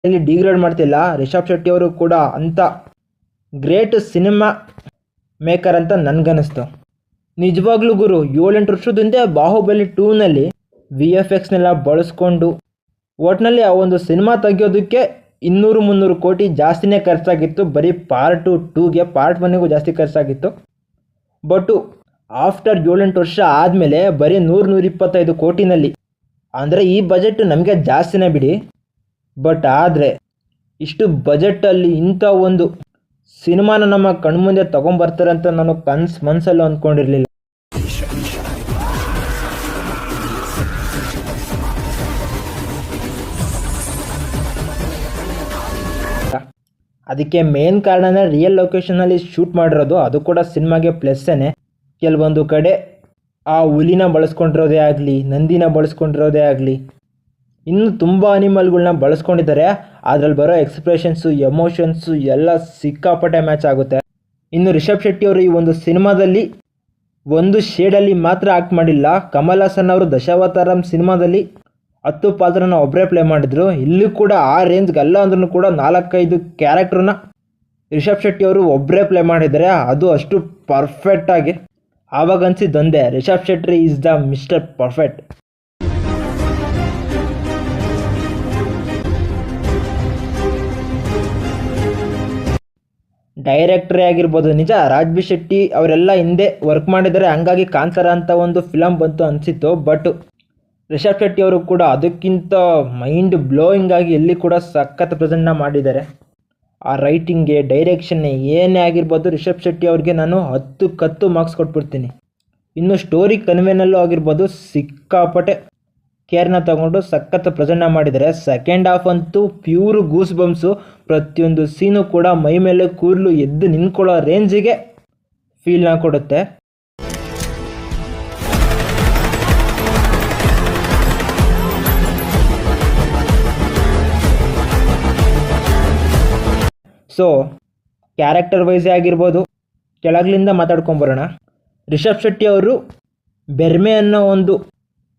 ಇಲ್ಲಿ ಡಿಗ್ರೇಡ್ ಮಾಡ್ತಿಲ್ಲ. ರಿಷಬ್ ಶೆಟ್ಟಿ ಅವರು ಕೂಡ ಅಂಥ ಗ್ರೇಟ್ ಸಿನಿಮಾ ಮೇಕರ್ ಅಂತ ನನಗನ್ನಿಸ್ತು. ನಿಜವಾಗ್ಲೂ ಗುರು, 7-8 ವರ್ಷದ ಹಿಂದೆ ಬಾಹುಬಲಿ 2ನಲ್ಲಿ VFXನೆಲ್ಲ ಬಳಸ್ಕೊಂಡು ಒಟ್ಟಿನಲ್ಲಿ ಆ ಒಂದು ಸಿನಿಮಾ ತೆಗಿಯೋದಕ್ಕೆ 200-300 ಕೋಟಿ ಜಾಸ್ತಿನೇ ಖರ್ಚಾಗಿತ್ತು. ಬರೀ ಪಾರ್ಟ್ 2ಗೆ, ಪಾರ್ಟ್ 1ಗೂ ಜಾಸ್ತಿ ಖರ್ಚಾಗಿತ್ತು. ಬಟ್ ಆಫ್ಟರ್ 7-8 ವರ್ಷ ಆದಮೇಲೆ ಬರೀ 100-125 ಕೋಟಿನಲ್ಲಿ, ಅಂದರೆ ಈ ಬಜೆಟ್ ನಮಗೆ ಜಾಸ್ತಿನೇ ಬಿಡಿ, ಬಟ್ ಆದರೆ ಇಷ್ಟು ಬಜೆಟಲ್ಲಿ ಇಂಥ ಒಂದು ಸಿನಿಮಾನ ನಮ್ಮ ಕಣ್ಮುಂದೆ ತೊಗೊಂಬರ್ತಾರೆ ಅಂತ ನಾನು ಮನಸ್ಸಲ್ಲೂ ಅಂದ್ಕೊಂಡಿರಲಿಲ್ಲ. ಅದಕ್ಕೆ ಮೇನ್ ಕಾರಣನೇ ರಿಯಲ್ ಲೊಕೇಶನಲ್ಲಿ ಶೂಟ್ ಮಾಡಿರೋದು. ಅದು ಕೂಡ ಸಿನಿಮಾಗೆ ಪ್ಲಸ್ಸೇನೆ. ಕೆಲವೊಂದು ಕಡೆ ಆ ಹುಲಿನ ಬಳಸ್ಕೊಂಡಿರೋದೇ ಆಗಲಿ, ನಂದಿನ ಬಳಸ್ಕೊಂಡಿರೋದೇ ಆಗಲಿ, ಇನ್ನು ತುಂಬ ಅನಿಮಲ್ಗಳನ್ನ ಬಳಸ್ಕೊಂಡಿದ್ದಾರೆ. ಅದರಲ್ಲಿ ಬರೋ ಎಕ್ಸ್ಪ್ರೆಷನ್ಸು, ಎಮೋಷನ್ಸು ಎಲ್ಲ ಸಿಕ್ಕಾಪಟ್ಟೆ ಮ್ಯಾಚ್ ಆಗುತ್ತೆ. ಇನ್ನು ರಿಷಬ್ ಶೆಟ್ಟಿ ಅವರು ಈ ಒಂದು ಸಿನಿಮಾದಲ್ಲಿ ಒಂದು ಶೇಡಲ್ಲಿ ಮಾತ್ರ ಆ್ಯಕ್ಟ್ ಮಾಡಿಲ್ಲ. ಕಮಲ್ ಹಾಸನ್ ಅವರು ದಶಾವತಾರಂ ಸಿನಿಮಾದಲ್ಲಿ 10 ಪಾತ್ರನ ಒಬ್ಬರೇ ಪ್ಲೇ ಮಾಡಿದ್ರು. ಇಲ್ಲೂ ಕೂಡ ಆ ರೇಂಜ್ಗೆ ಅಲ್ಲ ಅಂದ್ರೂ ಕೂಡ 4-5 ಕ್ಯಾರೆಕ್ಟ್ರನ್ನ ರಿಷಬ್ ಶೆಟ್ಟಿ ಅವರು ಒಬ್ಬರೇ ಪ್ಲೇ ಮಾಡಿದ್ದಾರೆ. ಅದು ಅಷ್ಟು ಪರ್ಫೆಕ್ಟಾಗಿ. ಆವಾಗ ಅನಿಸಿದ್ದೊಂದೇ, Rishab Shetty is the mister perfect. ಡೈರೆಕ್ಟ್ರೇ ಆಗಿರ್ಬೋದು, ನಿಜ ರಾಜ್ಬಿ ಶೆಟ್ಟಿ ಅವರೆಲ್ಲ ಹಿಂದೆ ವರ್ಕ್ ಮಾಡಿದ್ದಾರೆ, ಹಂಗಾಗಿ ಕಾಂತಾರ ಅಂತ ಒಂದು ಫಿಲಮ್ ಬಂತು ಅನಿಸಿತ್ತು. ಬಟ್ ರಿಷಬ್ ಶೆಟ್ಟಿ ಅವರು ಕೂಡ ಅದಕ್ಕಿಂತ ಮೈಂಡ್ ಬ್ಲೋಯಿಂಗ್ ಆಗಿ ಎಲ್ಲಿ ಕೂಡ ಸಖತ್ ಪ್ರೆಸೆಂಟ್ನ ಮಾಡಿದ್ದಾರೆ. ಆ ರೈಟಿಂಗ್ಗೆ, ಡೈರೆಕ್ಷನ್ನೇ ಏನೇ ಆಗಿರ್ಬೋದು, ರಿಷಬ್ ಶೆಟ್ಟಿ ಅವ್ರಿಗೆ ನಾನು 10 ಮಾರ್ಕ್ಸ್ ಕೊಟ್ಬಿಡ್ತೀನಿ. ಇನ್ನು ಸ್ಟೋರಿ ಕನ್ವೆನಲ್ಲೂ ಆಗಿರ್ಬೋದು ಸಿಕ್ಕಾಪಟ್ಟೆ ಕೇರ್ನ ತಗೊಂಡು ಸಖತ್ ಪ್ರೆಸೆಂಟ್ನ ಮಾಡಿದ್ದಾರೆ. ಸೆಕೆಂಡ್ ಹಾಫ್ ಅಂತೂ ಪ್ಯೂರ್ ಗೂಸ್ ಬಂಪ್ಸು. ಪ್ರತಿಯೊಂದು ಸೀನು ಕೂಡ ಮೈ ಮೇಲೆ ಕೂದಲು ಎದ್ದು ನಿಂತ್ಕೊಳ್ಳೋ ರೇಂಜಿಗೆ ಫೀಲ್ನ ಕೊಡುತ್ತೆ. ಸೊ ಕ್ಯಾರೆಕ್ಟರ್ ವೈಸೇ ಆಗಿರ್ಬೋದು, ಕೆಳಗಲಿಂದ ಮಾತಾಡ್ಕೊಂಬರೋಣ. ರಿಷಬ್ ಶೆಟ್ಟಿ ಅವರು ಬೆರ್ಮೆ ಅನ್ನೋ ಒಂದು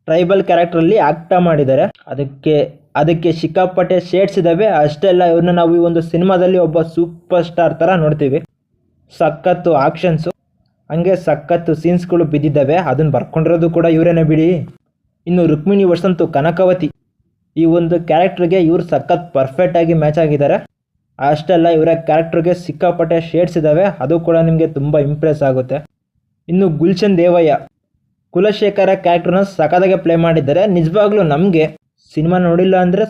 ಟ್ರೈಬಲ್ ಕ್ಯಾರೆಕ್ಟ್ರಲ್ಲಿ ಆ್ಯಕ್ಟ ಮಾಡಿದ್ದಾರೆ. ಅದಕ್ಕೆ ಸಿಕ್ಕಾಪಟ್ಟೆ ಶೇಡ್ಸ್ ಇದ್ದಾವೆ. ಅಷ್ಟೇ ಅಲ್ಲ, ಇವ್ರನ್ನ ನಾವು ಈ ಒಂದು ಸಿನಿಮಾದಲ್ಲಿ ಒಬ್ಬ ಸೂಪರ್ ಸ್ಟಾರ್ ಥರ ನೋಡ್ತೀವಿ. ಸಖತ್ತು ಆಕ್ಷನ್ಸು, ಹಂಗೆ ಸಖತ್ತು ಸೀನ್ಸ್ಗಳು ಬಿದ್ದಿದ್ದಾವೆ. ಅದನ್ನು ಬರ್ಕೊಂಡಿರೋದು ಕೂಡ ಇವರೇನೇ ಬಿಡಿ. ಇನ್ನು ರುಕ್ಮಿಣಿ ವಸಂತು, ಕನಕವತಿ, ಈ ಒಂದು ಕ್ಯಾರೆಕ್ಟ್ರಿಗೆ ಇವರು ಸಖತ್ ಪರ್ಫೆಕ್ಟಾಗಿ ಮ್ಯಾಚ್ ಆಗಿದ್ದಾರೆ. ಅಷ್ಟೇ ಅಲ್ಲ, ಇವರ ಕ್ಯಾರೆಕ್ಟ್ರಿಗೆ ಸಿಕ್ಕಾಪಟ್ಟೆ ಶೇಡ್ಸ್ ಇದ್ದಾವೆ. ಅದು ಕೂಡ ನಿಮಗೆ ತುಂಬ ಇಂಪ್ರೆಸ್ ಆಗುತ್ತೆ. ಇನ್ನು ಗುಲ್ಶನ್ ದೇವಯ್ಯ, ಕುಲಶೇಖರ ಕ್ಯಾರೆಕ್ಟರ್ನ ಸಖತ್ತಾಗಿ ಪ್ಲೇ ಮಾಡಿದ್ದಾರೆ. ನಿಜವಾಗ್ಲೂ ನಮಗೆ ಸಿನಿಮಾ ನೋಡಿಲ್ಲ ಅಂದರೆ